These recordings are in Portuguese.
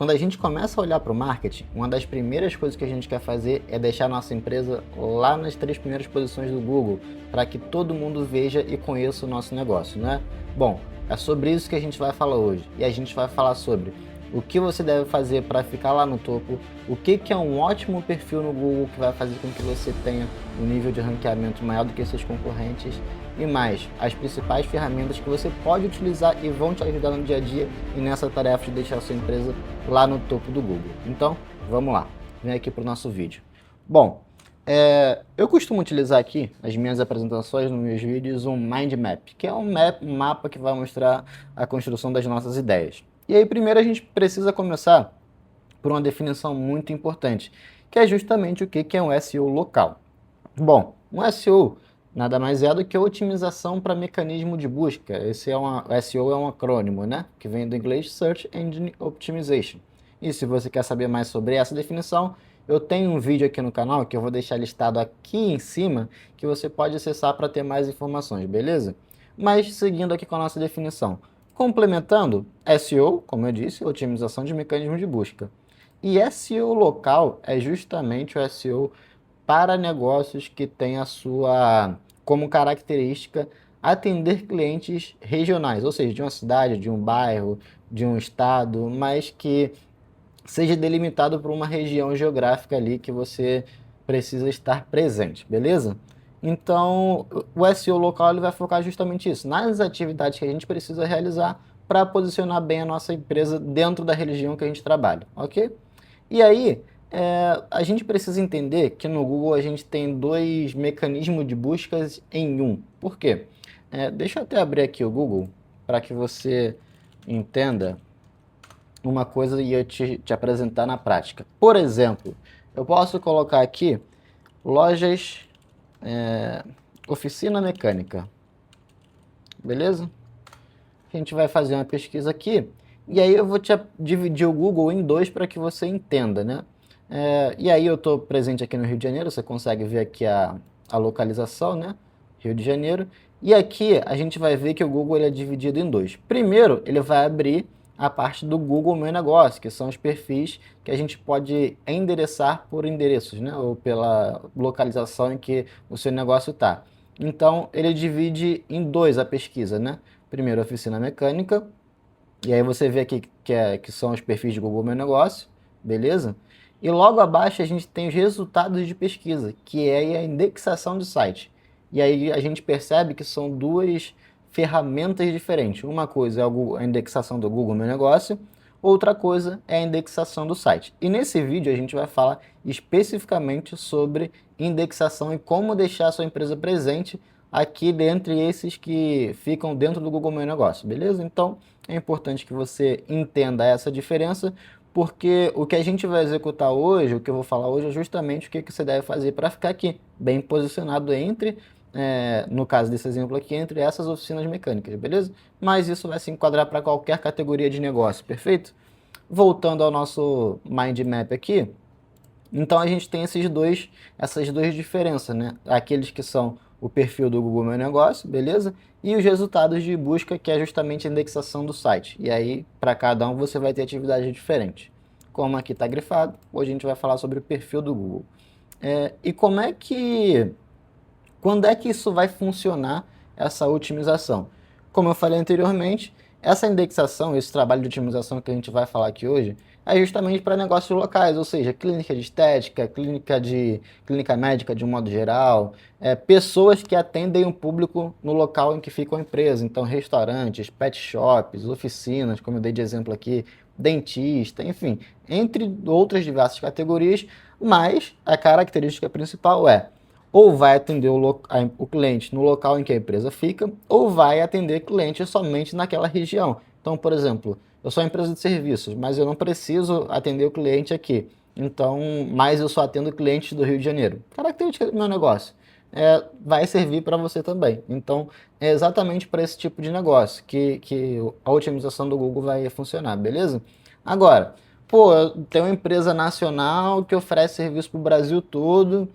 Quando a gente começa a olhar para o marketing, uma das primeiras coisas que a gente quer fazer é deixar a nossa empresa lá nas 3 primeiras posições do Google, para que todo mundo veja e conheça o nosso negócio, né? Bom, é sobre isso que a gente vai falar hoje. E a gente vai falar sobre o que você deve fazer para ficar lá no topo, o que é um ótimo perfil no Google que vai fazer com que você tenha um nível de ranqueamento maior do que seus concorrentes e mais, as principais ferramentas que você pode utilizar e vão te ajudar no dia a dia e nessa tarefa de deixar a sua empresa lá no topo do Google. Então, vamos lá, vem aqui para o nosso vídeo. Bom, eu costumo utilizar aqui nas minhas apresentações, nos meus vídeos, um mind map, que é um mapa que vai mostrar a construção das nossas ideias. E aí, primeiro a gente precisa começar por uma definição muito importante, que é justamente o que é um SEO local. Bom, um SEO nada mais é do que otimização para mecanismo de busca. SEO é um acrônimo, né? Que vem do inglês Search Engine Optimization. E se você quer saber mais sobre essa definição, eu tenho um vídeo aqui no canal que eu vou deixar listado aqui em cima, que você pode acessar para ter mais informações, beleza? Mas seguindo aqui com a nossa definição. Complementando, SEO, como eu disse, otimização de mecanismo de busca. E SEO local é justamente o SEO para negócios que têm a sua como característica atender clientes regionais, ou seja, de uma cidade, de um bairro, de um estado, mas que seja delimitado por uma região geográfica ali que você precisa estar presente, beleza? Então, o SEO local ele vai focar justamente isso, nas atividades que a gente precisa realizar para posicionar bem a nossa empresa dentro da região que a gente trabalha, ok? E aí, a gente precisa entender que no Google a gente tem 2 mecanismos de buscas em um. Por quê? Deixa eu até abrir aqui o Google para que você entenda uma coisa e eu te apresentar na prática. Por exemplo, eu posso colocar aqui lojas, oficina mecânica, beleza? A gente vai fazer uma pesquisa aqui e aí eu vou te dividir o Google em 2 para que você entenda, né? E aí eu estou presente aqui no Rio de Janeiro, você consegue ver aqui a localização, né? Rio de Janeiro. E aqui a gente vai ver que o Google ele é dividido em 2. Primeiro, ele vai abrir a parte do Google Meu Negócio, que são os perfis que a gente pode endereçar por endereços, né? Ou pela localização em que o seu negócio está. Então, ele divide em 2 a pesquisa, né? Primeiro, oficina mecânica. E aí você vê aqui que são os perfis de Google Meu Negócio, beleza? E logo abaixo a gente tem os resultados de pesquisa, que é a indexação do site. E aí a gente percebe que são 2 ferramentas diferentes. Uma coisa é a indexação do Google Meu Negócio, outra coisa é a indexação do site. E nesse vídeo a gente vai falar especificamente sobre indexação e como deixar a sua empresa presente aqui dentre esses que ficam dentro do Google Meu Negócio, beleza? Então é importante que você entenda essa diferença, porque o que a gente vai executar hoje, o que eu vou falar hoje é justamente o que você deve fazer para ficar aqui, bem posicionado entre, no caso desse exemplo aqui, entre essas oficinas mecânicas, beleza? Mas isso vai se enquadrar para qualquer categoria de negócio, perfeito? Voltando ao nosso mind map aqui, então a gente tem essas duas diferenças, né? Aqueles que são o perfil do Google Meu Negócio, beleza? E os resultados de busca, que é justamente a indexação do site. E aí, para cada um, você vai ter atividade diferente. Como aqui está grifado, hoje a gente vai falar sobre o perfil do Google. E quando é que isso vai funcionar, essa otimização? Como eu falei anteriormente, essa indexação, esse trabalho de otimização que a gente vai falar aqui hoje, é justamente para negócios locais, ou seja, clínica de estética, clínica médica de um modo geral, pessoas que atendem o público no local em que fica a empresa, então restaurantes, pet shops, oficinas, como eu dei de exemplo aqui, dentista, enfim, entre outras diversas categorias, mas a característica principal ou vai atender o cliente no local em que a empresa fica, ou vai atender cliente somente naquela região. Então, por exemplo, eu sou uma empresa de serviços, mas eu não preciso atender o cliente aqui. Então, mas eu só atendo clientes do Rio de Janeiro. Característica do meu negócio. Vai servir para você também. Então, é exatamente para esse tipo de negócio que a otimização do Google vai funcionar, beleza? Agora, eu tenho uma empresa nacional que oferece serviço para o Brasil todo,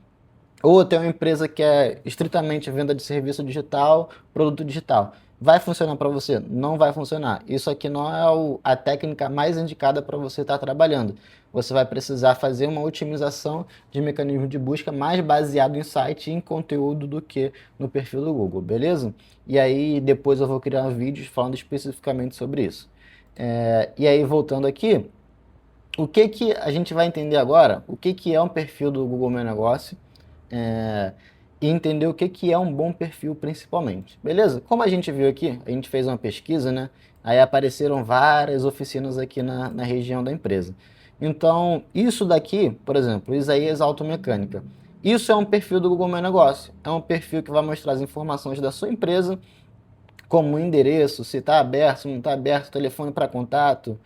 ou tem uma empresa que é estritamente venda de serviço digital, produto digital. Vai funcionar para você? Não vai funcionar. Isso aqui não é a técnica mais indicada para você estar trabalhando. Você vai precisar fazer uma otimização de mecanismo de busca mais baseado em site e em conteúdo do que no perfil do Google, beleza? E aí depois eu vou criar vídeos falando especificamente sobre isso. E aí voltando aqui, o que que a gente vai entender agora? O que que é um perfil do Google Meu Negócio? é, e entender o que que é um bom perfil principalmente, beleza? Como a gente viu aqui, a gente fez uma pesquisa, né? Aí apareceram várias oficinas aqui na região da empresa. Então, isso daqui, por exemplo, Isaías Automecânica, isso é um perfil do Google Meu Negócio. É um perfil que vai mostrar as informações da sua empresa, como o endereço, se está aberto, se não está aberto, telefone para contato,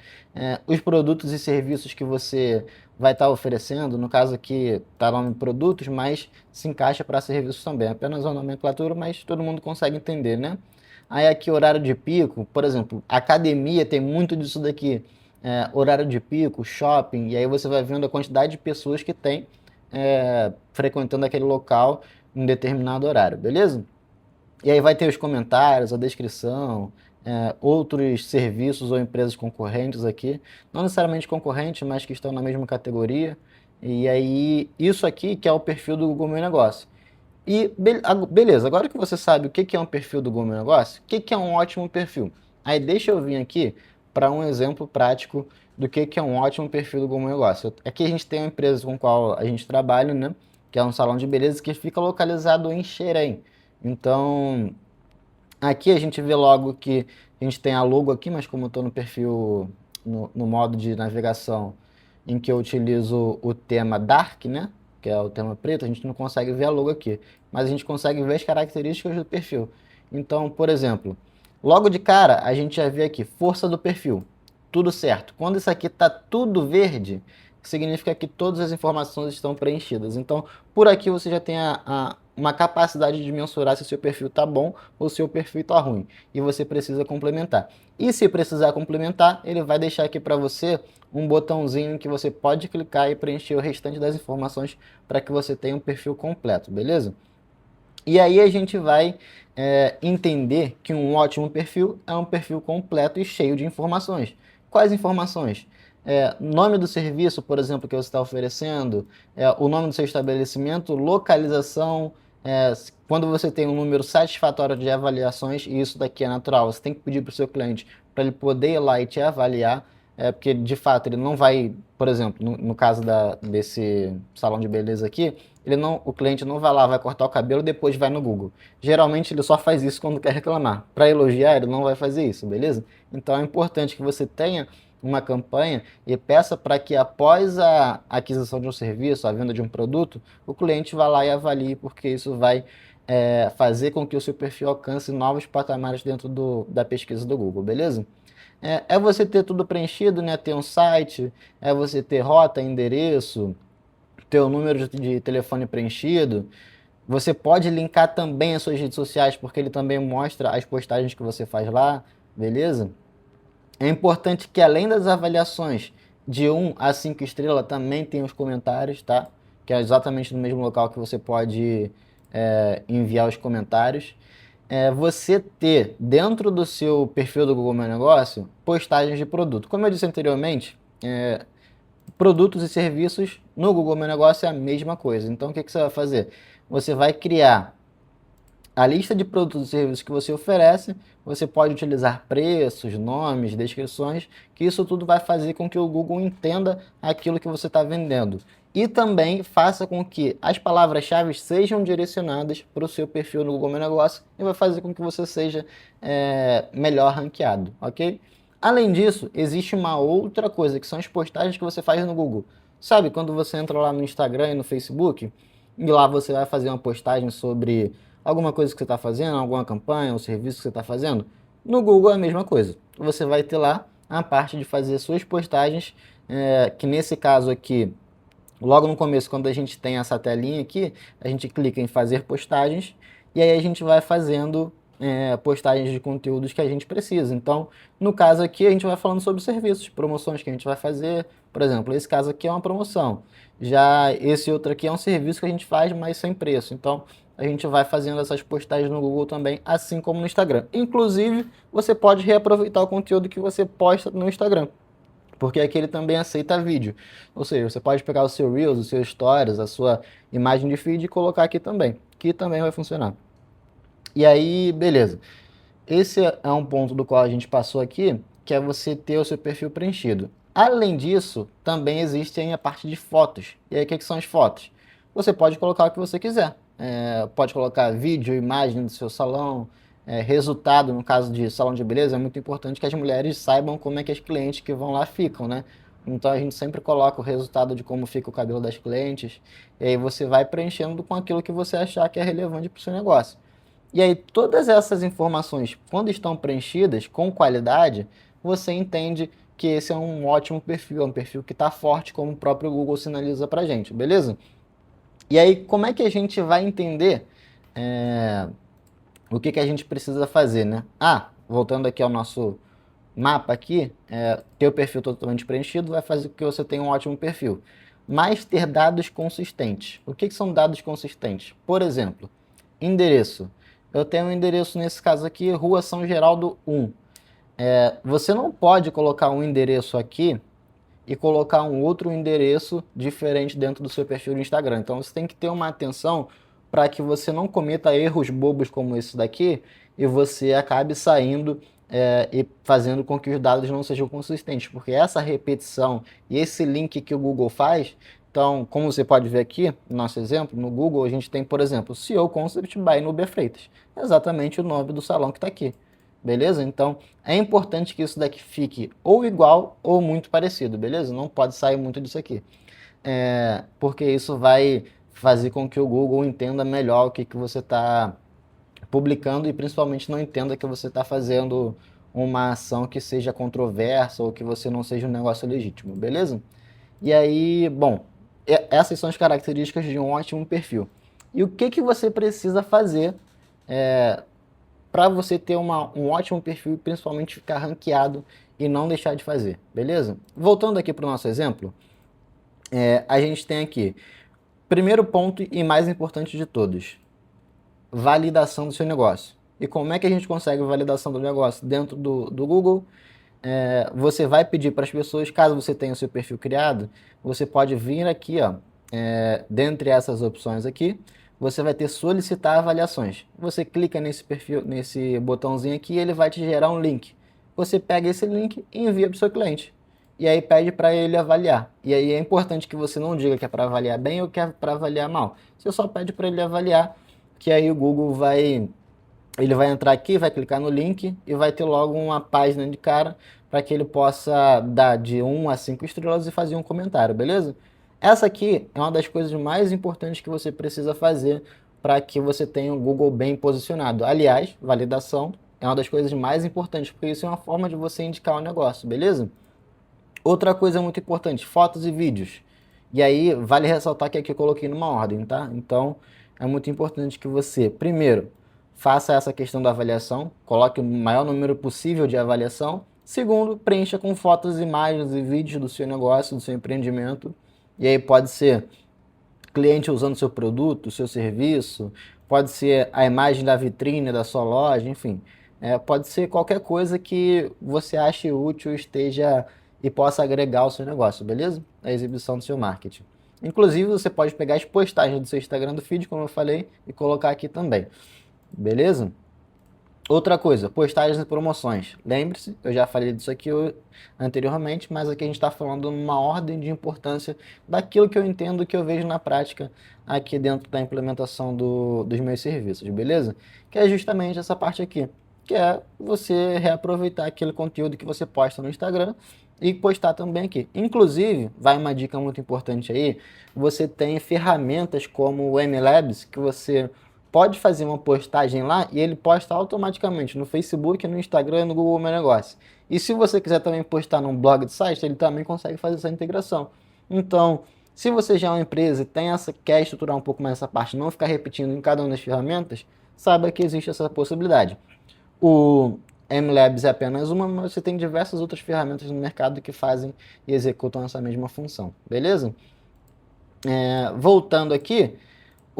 os produtos e serviços que você vai estar oferecendo, no caso aqui está nome produtos, mas se encaixa para serviços também, apenas uma nomenclatura, mas todo mundo consegue entender, né? Aí aqui horário de pico, por exemplo, academia tem muito disso daqui, horário de pico, shopping, e aí você vai vendo a quantidade de pessoas que tem frequentando aquele local em determinado horário, beleza? E aí vai ter os comentários, a descrição, outros serviços ou empresas concorrentes aqui. Não necessariamente concorrentes, mas que estão na mesma categoria. E aí, isso aqui que é o perfil do Google Meu Negócio. E beleza, agora que você sabe o que que é um perfil do Google Meu Negócio, o que que é um ótimo perfil? Aí deixa eu vir aqui para um exemplo prático do que é um ótimo perfil do Google Meu Negócio. Aqui a gente tem uma empresa com a qual a gente trabalha, né? Que é um salão de beleza que fica localizado em Xerém. Então, aqui a gente vê logo que a gente tem a logo aqui, mas como eu estou no perfil, no modo de navegação, em que eu utilizo o tema Dark, né? Que é o tema preto, a gente não consegue ver a logo aqui. Mas a gente consegue ver as características do perfil. Então, por exemplo, logo de cara, a gente já vê aqui, força do perfil. Tudo certo. Quando isso aqui está tudo verde, significa que todas as informações estão preenchidas. Então, por aqui você já tem uma capacidade de mensurar se o seu perfil está bom ou se o seu perfil está ruim. E você precisa complementar. E se precisar complementar, ele vai deixar aqui para você um botãozinho que você pode clicar e preencher o restante das informações para que você tenha um perfil completo, beleza? E aí a gente vai entender que um ótimo perfil é um perfil completo e cheio de informações. Quais informações? Nome do serviço, por exemplo, que você está oferecendo, o nome do seu estabelecimento, localização, quando você tem um número satisfatório de avaliações, e isso daqui é natural, você tem que pedir para o seu cliente para ele poder ir lá e te avaliar, porque de fato ele não vai, por exemplo, no caso desse salão de beleza aqui, o cliente não vai lá, vai cortar o cabelo e depois vai no Google. Geralmente ele só faz isso quando quer reclamar. Para elogiar, ele não vai fazer isso, beleza? Então é importante que você tenha uma campanha e peça para que após a aquisição de um serviço, a venda de um produto, o cliente vá lá e avalie, porque isso vai fazer com que o seu perfil alcance novos patamares dentro da pesquisa do Google, beleza? Você ter tudo preenchido, né? Ter um site, você ter rota, endereço, ter o número de telefone preenchido. Você pode linkar também as suas redes sociais, porque ele também mostra as postagens que você faz lá, beleza? É importante que além das avaliações de 1 a 5 estrelas, também tem os comentários, tá? Que é exatamente no mesmo local que você pode enviar os comentários. Você ter dentro do seu perfil do Google Meu Negócio postagens de produto. Como eu disse anteriormente, produtos e serviços no Google Meu Negócio é a mesma coisa. Então, o que você vai fazer? Você vai criar a lista de produtos e serviços que você oferece, você pode utilizar preços, nomes, descrições, que isso tudo vai fazer com que o Google entenda aquilo que você está vendendo. E também faça com que as palavras-chave sejam direcionadas para o seu perfil no Google Meu Negócio e vai fazer com que você seja melhor ranqueado, ok? Além disso, existe uma outra coisa, que são as postagens que você faz no Google. Sabe, quando você entra lá no Instagram e no Facebook, e lá você vai fazer uma postagem sobre alguma coisa que você está fazendo, alguma campanha, um serviço que você está fazendo, no Google é a mesma coisa. Você vai ter lá a parte de fazer suas postagens, que nesse caso aqui, logo no começo, quando a gente tem essa telinha aqui, a gente clica em fazer postagens, e aí a gente vai fazendo postagens de conteúdos que a gente precisa. Então, no caso aqui, a gente vai falando sobre serviços, promoções que a gente vai fazer. Por exemplo, esse caso aqui é uma promoção. Já esse outro aqui é um serviço que a gente faz, mas sem preço. Então, a gente vai fazendo essas postagens no Google também, assim como no Instagram. Inclusive, você pode reaproveitar o conteúdo que você posta no Instagram, porque aqui ele também aceita vídeo. Ou seja, você pode pegar o seu Reels, o seu Stories, a sua imagem de feed e colocar aqui também, que também vai funcionar. E aí, beleza. Esse é um ponto do qual a gente passou aqui, que é você ter o seu perfil preenchido. Além disso, também existe aí a parte de fotos. E aí, o que são as fotos? Você pode colocar o que você quiser. Pode colocar vídeo, imagem do seu salão, resultado, no caso de salão de beleza, é muito importante que as mulheres saibam como é que as clientes que vão lá ficam, né? Então a gente sempre coloca o resultado de como fica o cabelo das clientes, e aí você vai preenchendo com aquilo que você achar que é relevante para o seu negócio. E aí, todas essas informações, quando estão preenchidas com qualidade, você entende que esse é um ótimo perfil, é um perfil que está forte, como o próprio Google sinaliza para a gente, beleza? E aí, como é que a gente vai entender o que a gente precisa fazer, né? Voltando aqui ao nosso mapa aqui, ter o perfil totalmente preenchido vai fazer com que você tenha um ótimo perfil. Mas ter dados consistentes. O que são dados consistentes? Por exemplo, endereço. Eu tenho um endereço nesse caso aqui, Rua São Geraldo 1. Você não pode colocar um endereço aqui e colocar um outro endereço diferente dentro do seu perfil do Instagram. Então você tem que ter uma atenção para que você não cometa erros bobos como esse daqui e você acabe saindo e fazendo com que os dados não sejam consistentes, porque essa repetição e esse link que o Google faz, então, como você pode ver aqui, no nosso exemplo, no Google a gente tem, por exemplo, CEO Concept by Nubia Freitas, exatamente o nome do salão que está aqui. Beleza? Então, é importante que isso daqui fique ou igual ou muito parecido, beleza? Não pode sair muito disso aqui. Porque isso vai fazer com que o Google entenda melhor o que você está publicando e principalmente não entenda que você está fazendo uma ação que seja controversa ou que você não seja um negócio legítimo, beleza? E aí, bom, essas são as características de um ótimo perfil. E o que você precisa fazer para você ter um ótimo perfil e principalmente ficar ranqueado e não deixar de fazer, beleza? Voltando aqui para o nosso exemplo, a gente tem aqui, primeiro ponto e mais importante de todos, validação do seu negócio. E como é que a gente consegue validação do negócio dentro do Google? Você vai pedir para as pessoas, caso você tenha o seu perfil criado, você pode vir aqui, ó, dentre essas opções aqui, você vai ter solicitar avaliações. Você clica nesse perfil, nesse botãozinho aqui, e ele vai te gerar um link. Você pega esse link e envia para o seu cliente. E aí pede para ele avaliar. E aí é importante que você não diga que é para avaliar bem ou que é para avaliar mal. Você só pede para ele avaliar, que aí o Google ele vai entrar aqui, vai clicar no link e vai ter logo uma página de cara para que ele possa dar de 1 a 5 estrelas e fazer um comentário, beleza? Essa aqui é uma das coisas mais importantes que você precisa fazer para que você tenha o Google bem posicionado. Aliás, validação é uma das coisas mais importantes, porque isso é uma forma de você indicar o negócio, beleza? Outra coisa muito importante, fotos e vídeos. E aí, vale ressaltar que aqui eu coloquei numa ordem, tá? Então, é muito importante que você, primeiro, faça essa questão da avaliação, coloque o maior número possível de avaliação. Segundo, preencha com fotos, imagens e vídeos do seu negócio, do seu empreendimento. E aí pode ser cliente usando seu produto, seu serviço, pode ser a imagem da vitrine da sua loja, enfim. Pode ser qualquer coisa que você ache útil, esteja e possa agregar ao seu negócio, beleza? A exibição do seu marketing. Inclusive, você pode pegar as postagens do seu Instagram do feed, como eu falei, e colocar aqui também. Beleza? Outra coisa, postagens e promoções. Lembre-se, eu já falei disso aqui anteriormente, mas aqui a gente está falando uma ordem de importância daquilo que eu entendo, que eu vejo na prática aqui dentro da implementação dos meus serviços, beleza? Que é justamente essa parte aqui, que é você reaproveitar aquele conteúdo que você posta no Instagram e postar também aqui. Inclusive, vai uma dica muito importante aí, você tem ferramentas como o MLabs, que você pode fazer uma postagem lá e ele posta automaticamente no Facebook, no Instagram e no Google Meu Negócio. E se você quiser também postar num blog de site, ele também consegue fazer essa integração. Então, se você já é uma empresa e quer estruturar um pouco mais essa parte, não ficar repetindo em cada uma das ferramentas, saiba que existe essa possibilidade. O MLabs é apenas uma, mas você tem diversas outras ferramentas no mercado que fazem e executam essa mesma função, beleza? Voltando aqui,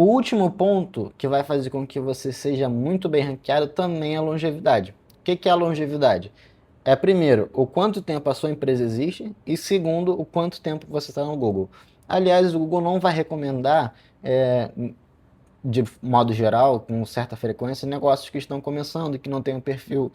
O último ponto que vai fazer com que você seja muito bem ranqueado também é a longevidade. O que é a longevidade? É, primeiro, o quanto tempo a sua empresa existe e, segundo, o quanto tempo você está no Google. Aliás, o Google não vai recomendar, de modo geral, com certa frequência, negócios que estão começando e que não têm um perfil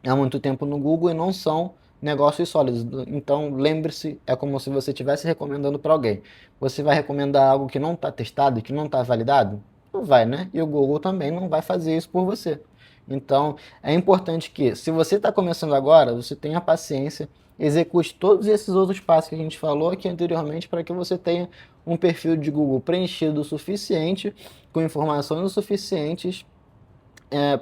há muito tempo no Google e não são negócios sólidos. Então, lembre-se, é como se você estivesse recomendando para alguém. Você vai recomendar algo que não está testado e que não está validado? Não vai, né? E o Google também não vai fazer isso por você. Então, é importante que, se você está começando agora, você tenha paciência, execute todos esses outros passos que a gente falou aqui anteriormente para que você tenha um perfil de Google preenchido o suficiente, com informações o suficientes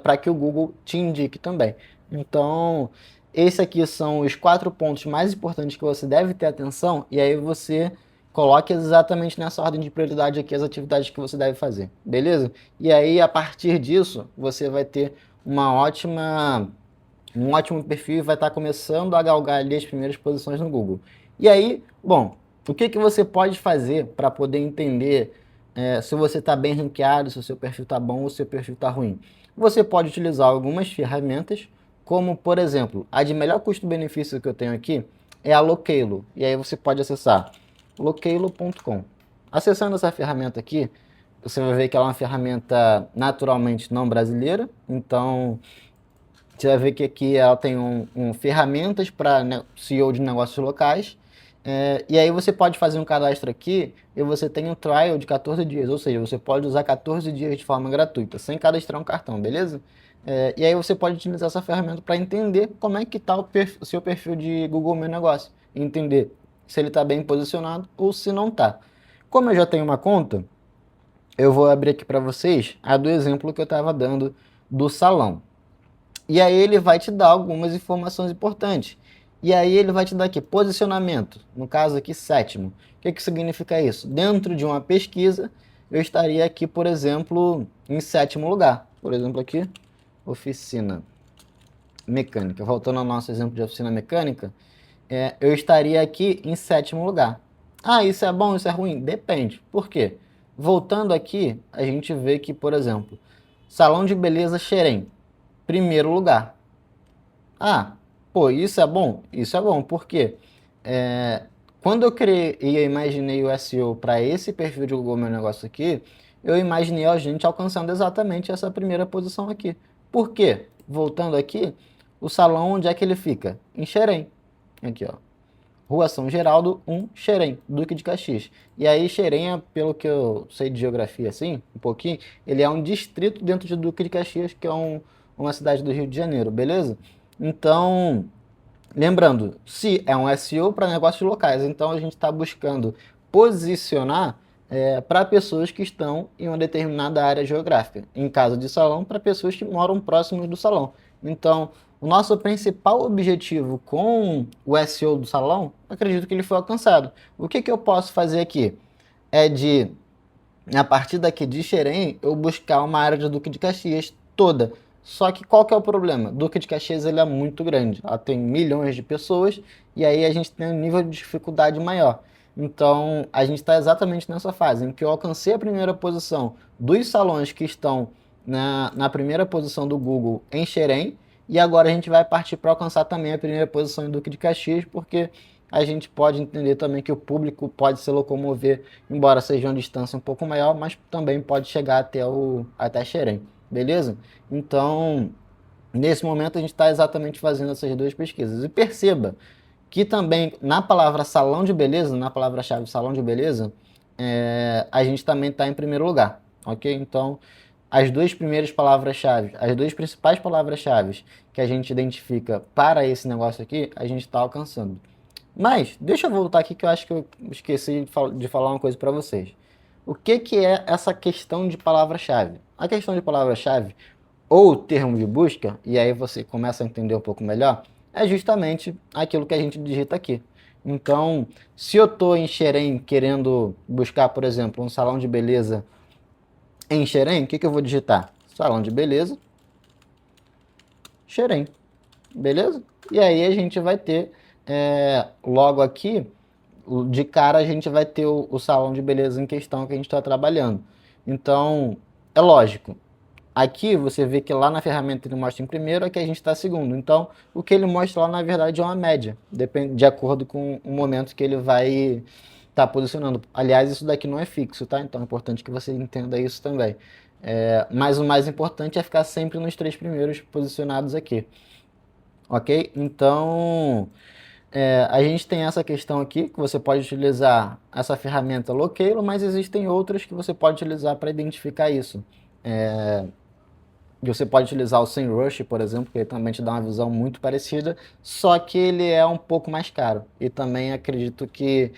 para que o Google te indique também. Então, esses aqui são os 4 pontos mais importantes que você deve ter atenção, e aí você coloque exatamente nessa ordem de prioridade aqui as atividades que você deve fazer, beleza? E aí, a partir disso, você vai ter um ótimo perfil e vai estar começando a galgar ali as primeiras posições no Google. E aí, bom, o que você pode fazer para poder entender se você está bem ranqueado, se o seu perfil está bom ou se o seu perfil está ruim? Você pode utilizar algumas ferramentas, como, por exemplo, a de melhor custo-benefício que eu tenho aqui é a Loquelo. E aí você pode acessar loquelo.com. Acessando essa ferramenta aqui, você vai ver que ela é uma ferramenta naturalmente não brasileira. Então, você vai ver que aqui ela tem ferramentas para CEO de negócios locais. E aí você pode fazer um cadastro aqui e você tem um trial de 14 dias, ou seja, você pode usar 14 dias de forma gratuita, sem cadastrar um cartão, beleza? E aí você pode utilizar essa ferramenta para entender como é que está o seu perfil de Google Meu Negócio, entender se ele está bem posicionado ou se não está. Como eu já tenho uma conta, eu vou abrir aqui para vocês a do exemplo que eu estava dando do salão. E aí ele vai te dar algumas informações importantes. E aí ele vai te dar aqui posicionamento, no caso aqui sétimo. O que significa isso? Dentro de uma pesquisa, eu estaria aqui, por exemplo, em sétimo lugar. Por exemplo aqui, oficina mecânica. Voltando ao nosso exemplo de oficina mecânica, eu estaria aqui em sétimo lugar. Ah, isso é bom, isso é ruim? Depende. Por quê? Voltando aqui, a gente vê que, por exemplo, salão de beleza Xerém, primeiro lugar. Ah, pô, isso é bom? Isso é bom, por quê? Quando eu criei e eu imaginei o SEO para esse perfil de Google Meu Negócio aqui, eu imaginei a gente alcançando exatamente essa primeira posição aqui. Por quê? Voltando aqui, o salão, onde é que ele fica? Em Xerém. Aqui, ó. Rua São Geraldo 1, Xerém, Duque de Caxias. E aí Xerém, pelo que eu sei de geografia assim, um pouquinho, ele é um distrito dentro de Duque de Caxias, que é uma cidade do Rio de Janeiro, beleza? Então, lembrando, se é um SEO para negócios locais, então a gente está buscando posicionar para pessoas que estão em uma determinada área geográfica. Em caso de salão, para pessoas que moram próximos do salão. Então, o nosso principal objetivo com o SEO do salão, acredito que ele foi alcançado. O que eu posso fazer aqui? A partir daqui de Xerém, eu buscar uma área de Duque de Caxias toda. Só que qual que é o problema? Duque de Caxias ele é muito grande, ela tem milhões de pessoas e aí a gente tem um nível de dificuldade maior. Então a gente está exatamente nessa fase em que eu alcancei a primeira posição dos salões que estão na primeira posição do Google em Xerém e agora a gente vai partir para alcançar também a primeira posição em Duque de Caxias, porque a gente pode entender também que o público pode se locomover, embora seja uma distância um pouco maior, mas também pode chegar até Xerém, beleza? Então, nesse momento a gente está exatamente fazendo essas duas pesquisas. E perceba que também na palavra salão de beleza, na palavra-chave salão de beleza, a gente também está em primeiro lugar, ok? Então, as duas primeiras palavras-chave, as duas principais palavras-chave que a gente identifica para esse negócio aqui, a gente está alcançando. Mas, deixa eu voltar aqui que eu acho que eu esqueci de falar uma coisa para vocês. O que é essa questão de palavra-chave? A questão de palavra-chave, ou termo de busca, e aí você começa a entender um pouco melhor, é justamente aquilo que a gente digita aqui. Então, se eu estou em Xerém querendo buscar, por exemplo, um salão de beleza em Xerém, o que eu vou digitar? Salão de beleza, Xerém, beleza? E aí a gente vai ter, logo aqui, de cara a gente vai ter o salão de beleza em questão que a gente está trabalhando. Então, é lógico. Aqui você vê que lá na ferramenta ele mostra em primeiro, aqui a gente está segundo. Então, o que ele mostra lá na verdade é uma média, depende, de acordo com o momento que ele vai estar posicionando. Aliás, isso daqui não é fixo, tá? Então é importante que você entenda isso também. Mas o mais importante é ficar sempre nos 3 primeiros posicionados aqui. Ok? Então, a gente tem essa questão aqui, que você pode utilizar essa ferramenta Loqueiro, mas existem outras que você pode utilizar para identificar isso. Você pode utilizar o SEMrush, por exemplo, que ele também te dá uma visão muito parecida, só que ele é um pouco mais caro. E também acredito que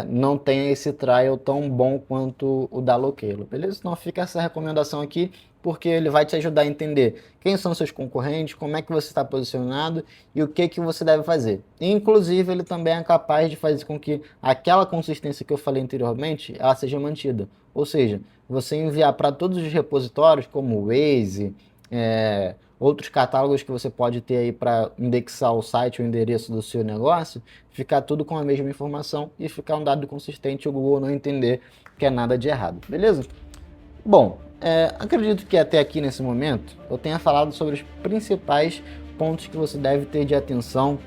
não tenha esse trial tão bom quanto o da Loqueiro, beleza? Então fica essa recomendação aqui, porque ele vai te ajudar a entender quem são seus concorrentes, como é que você está posicionado e o que você deve fazer. Inclusive, ele também é capaz de fazer com que aquela consistência que eu falei anteriormente, ela seja mantida. Ou seja, você enviar para todos os repositórios, como o Waze, outros catálogos que você pode ter aí para indexar o site ou o endereço do seu negócio, ficar tudo com a mesma informação e ficar um dado consistente e o Google não entender que é nada de errado, beleza? Bom, acredito que até aqui nesse momento eu tenha falado sobre os principais pontos que você deve ter de atenção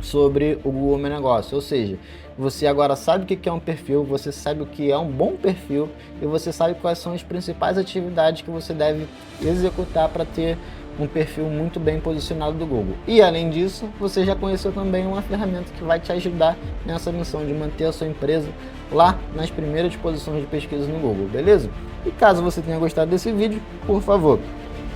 sobre o Google Meu Negócio, ou seja, você agora sabe o que é um perfil, você sabe o que é um bom perfil e você sabe quais são as principais atividades que você deve executar para ter um perfil muito bem posicionado do Google. E além disso, você já conheceu também uma ferramenta que vai te ajudar nessa missão de manter a sua empresa lá nas primeiras posições de pesquisa no Google, beleza? E caso você tenha gostado desse vídeo, por favor,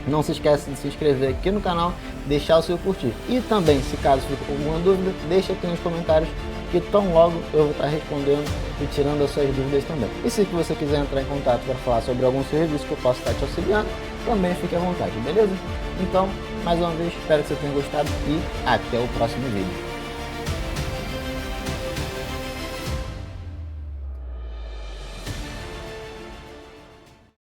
não se esqueça de se inscrever aqui no canal, deixar o seu curtir. E também, se caso fique com alguma dúvida, deixa aqui nos comentários que tão logo eu vou estar respondendo e tirando as suas dúvidas também. E se você quiser entrar em contato para falar sobre algum serviço que eu possa estar te auxiliando, também fique à vontade, beleza? Então, mais uma vez, espero que você tenha gostado e até o próximo vídeo.